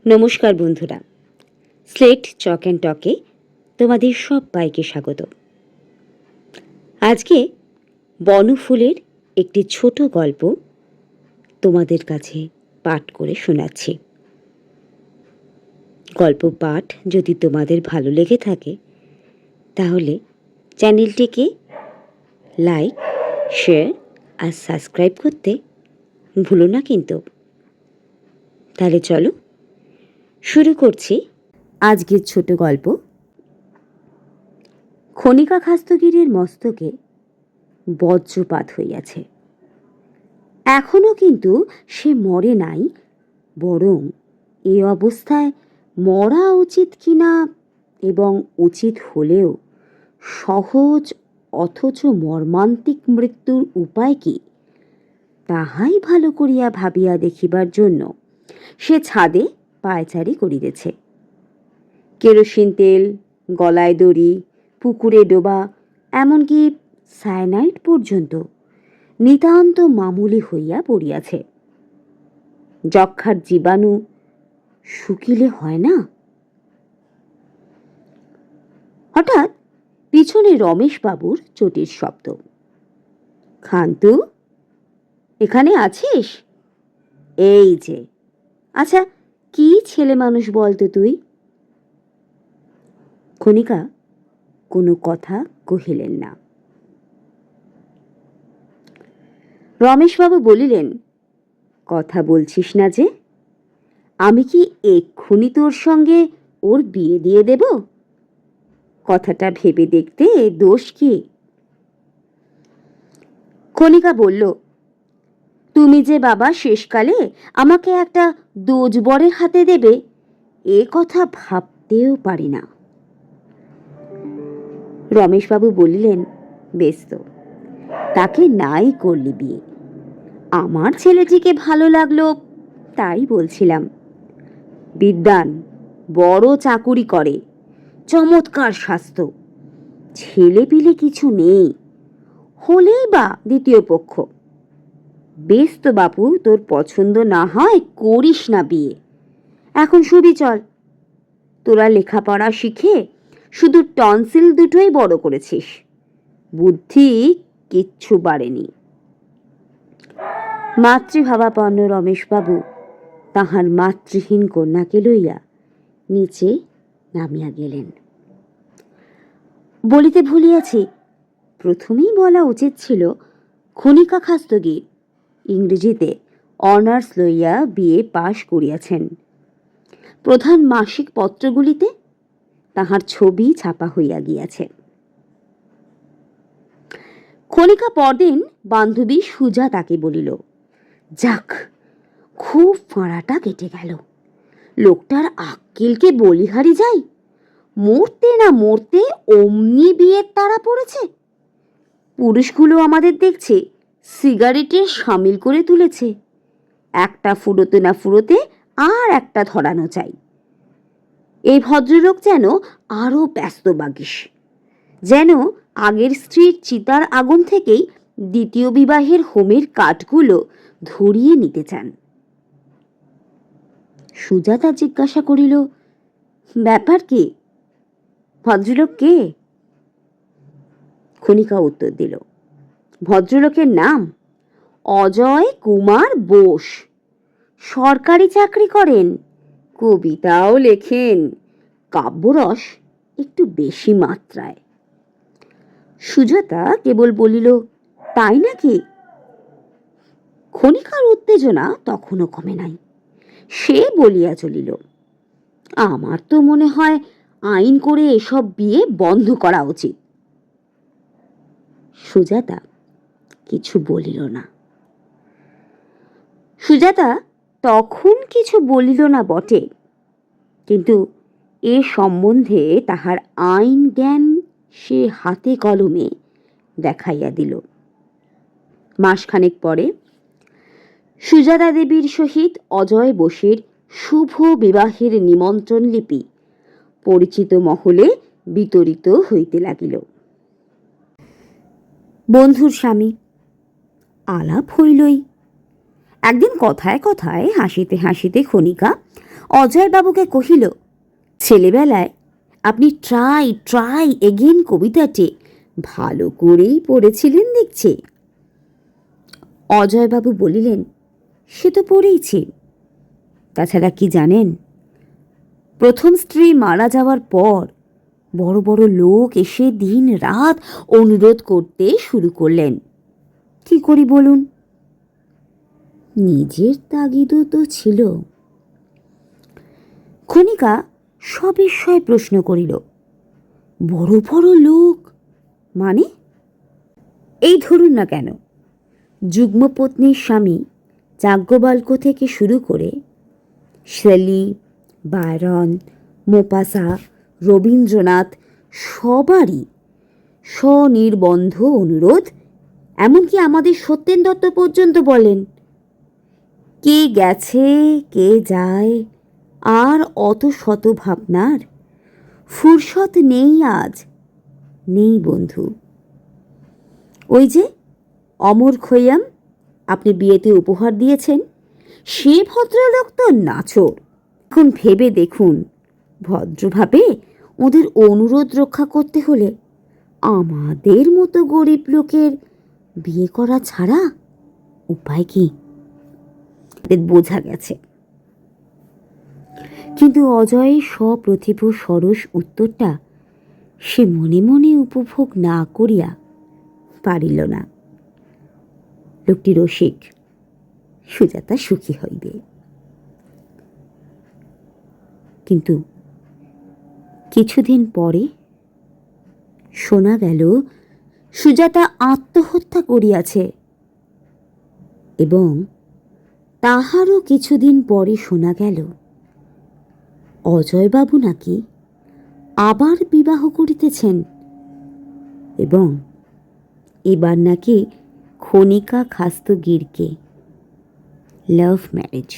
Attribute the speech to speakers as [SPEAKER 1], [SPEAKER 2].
[SPEAKER 1] নমস্কার বন্ধুরা, slate Chak and টকে তোমাদের সবাইকে স্বাগত। আজকে বনফুলের একটি ছোট গল্প তোমাদের কাছে পাঠ করে শোনাচ্ছি। গল্প পাঠ যদি তোমাদের ভালো লেগে থাকে তাহলে চ্যানেলটিকে লাইক, শেয়ার আর সাবস্ক্রাইব করতে ভুলো না কিন্তু। তাহলে চলো শুরু করছি আজকের ছোট গল্প। খনিকা খাস্তগিরের মস্তকে বজ্রপাত হইয়াছে। এখনো কিন্তু সে মরে নাই, বরং এ অবস্থায় মরা উচিত কিনা এবং উচিত হলেও সহজ অথচ মর্মান্তিক মৃত্যুর উপায় কি তাহাই ভালো করিয়া ভাবিয়া দেখিবার জন্য সে ছাদে পায়চারি করিতেছে। কেরোসিন তেল, গলায় দড়ি, পুকুরে ডোবা, এমনকি সায়ানাইড পর্যন্ত নিতান্ত মামুলি হইয়া পড়িয়াছে। যক্ষার জীবাণু শুকিলে হয় না। হঠাৎ পিছনে রমেশবাবুর চটির শব্দ। খান্তু, এখানে আছিস? এই যে। আচ্ছা, কি ছেলে মানুষ বলতো তুই? খনিকা কোনো কথা কহিলেন না। রমেশবাবু বলিলেন, কথা বলছিস না যে? আমি কি এক্ষুনি তোর সঙ্গে ওর বিয়ে দিয়ে দেব? কথাটা ভেবে দেখতে দোষ কি? খনিকা বলল, তুমি যে বাবা শেষকালে আমাকে একটা দোজবরের হাতে দেবে, এ কথা ভাবতেও পারি না। রমেশবাবু বলিলেন, বেশ তো, তাকে নাই করলি বিয়ে। আমার ছেলেটিকে ভালো লাগলো তাই বলছিলাম। বিদ্বান, বড় চাকুরি করে, চমৎকার স্বাস্থ্য, ছেলে পিলে কিছু নেই, হলেই বা দ্বিতীয় পক্ষ। বেশ তো বাপু, তোর পছন্দ না হয় করিস না বিয়ে। এখন শুবি চল। তোরা লেখাপড়া শিখে শুধু টনসিল দুটোই বড় করেছিস, বুদ্ধি কিচ্ছু বাড়েনি। মাতৃভাবাপন্ন রমেশবাবু তাহার মাতৃহীন কন্যাকে লইয়া নিচে নামিয়া গেলেন। বলিতে ভুলিয়াছি, প্রথমেই বলা উচিত ছিল, খনিকা খাস্তগীর ইংরেজিতে অনার্স লইয়া বিএ পাশ করিয়াছেন। প্রধান মাসিক পত্রগুলিতে তাহার ছবি ছাপা হইয়া গিয়াছে। খনিকা পরদিন বান্ধবী সুজা তাকে বলিল, যাক, খুব ফাঁড়াটা কেটে গেল। লোকটার আক্কেলকে বলিহারি যাই, মরতে না মরতে অমনি বিয়ের তাড়া পড়েছে। পুরুষগুলো আমাদের দেখছে সিগারেটে সামিল করে তুলেছে। একটা ফুরোতে না ফুরোতে আর একটা ধরানো চাই। এই ভদ্রলোক যেন আরো ব্যস্ত বাগিস, যেন আগের স্ত্রীর চিতার আগুন থেকেই দ্বিতীয় বিবাহের হোমের কাঠগুলো ধরিয়ে নিতে চান। সুজাতা জিজ্ঞাসা করিল, ব্যাপার কি? ভদ্রলোক কে? খনিকা উত্তর দিল, ভদ্রলোকের নাম অজয় কুমার বোস। সরকারি চাকরি করেন, কবিতাও লেখেন, কাব্যরস একটু বেশি মাত্রায়। সুজাতা কেবল বলিল, তাই নাকি? খনিকার উত্তেজনা তখনও কমে নাই। সে বলিয়া চলিল, আমার তো মনে হয় আইন করে এসব বিয়ে বন্ধ করা উচিত। সুজাতা কিছু বলিল না। সুজাতা তখন কিছু বলিল না বটে, কিন্তু এ সম্বন্ধে তাহার আইন জ্ঞান সে হাতে কলমে দেখাইয়া দিল। মাসখানেক পরে সুজাতা দেবীর সহিত অজয় বোসের শুভ বিবাহের নিমন্ত্রণ লিপি পরিচিত মহলে বিতরিত হইতে লাগিল। বন্ধুর স্বামী, আলাপ হইলই। একদিন কথায় কথায় হাসিতে হাসিতে খনিকা অজয়বাবুকে কহিল, ছেলেবেলায় আপনি ট্রাই ট্রাই এগেন কবিতাটি ভালো করেই পড়েছিলেন দেখছি। অজয়বাবু বলিলেন, সে তো পড়েইছি। তাছাড়া কি জানেন, প্রথম স্ত্রী মারা যাওয়ার পর বড় বড় লোক এসে দিন রাত অনুরোধ করতে শুরু করলেন। কি করি বলুন? নিজের তাগিদও তো ছিল। খনিকা সবিস্ময়ে প্রশ্ন করিল, বড় বড় লোক মানে? এই ধরুন না কেন, যুগ্মপত্নীর স্বামী যাজ্ঞবল্ক্য থেকে শুরু করে শেলি, বায়রন, মোপাসা, রবীন্দ্রনাথ সবারই স্বনির্বন্ধ অনুরোধ। এমনকি আমাদের সত্যেন দত্ত পর্যন্ত বলেন, কে গেছে কে যায় আর অত শত ভাবনার ফুরসত নেই আজ, নেই বন্ধু। ওই যে অমর খৈয়াম আপনি বিয়েতে উপহার দিয়েছেন, সে ভদ্রলোক তো নাছোড়। এখন ভেবে দেখুন, ভদ্রভাবে ওদের অনুরোধ রক্ষা করতে হলে আমাদের মতো গরিব লোকের বিয়ে করা ছাড়া উপায় কি? বোঝা গেছে। কিন্তু অজয়ের সপ্রতিভ সরস উত্তরটা সে মনে মনে উপভোগ না করিয়া পারিল না। লোকটি রসিক, সুজাতা সুখী হইবে। কিন্তু কিছুদিন পরে শোনা গেল সুজাতা আত্মহত্যা করিয়াছে, এবং তাহারও কিছুদিন পরে শোনা গেল অজয়বাবু নাকি আবার বিবাহ করিতেছেন, এবং এবার নাকি খনিকা খাস্তগিরকে। Love marriage.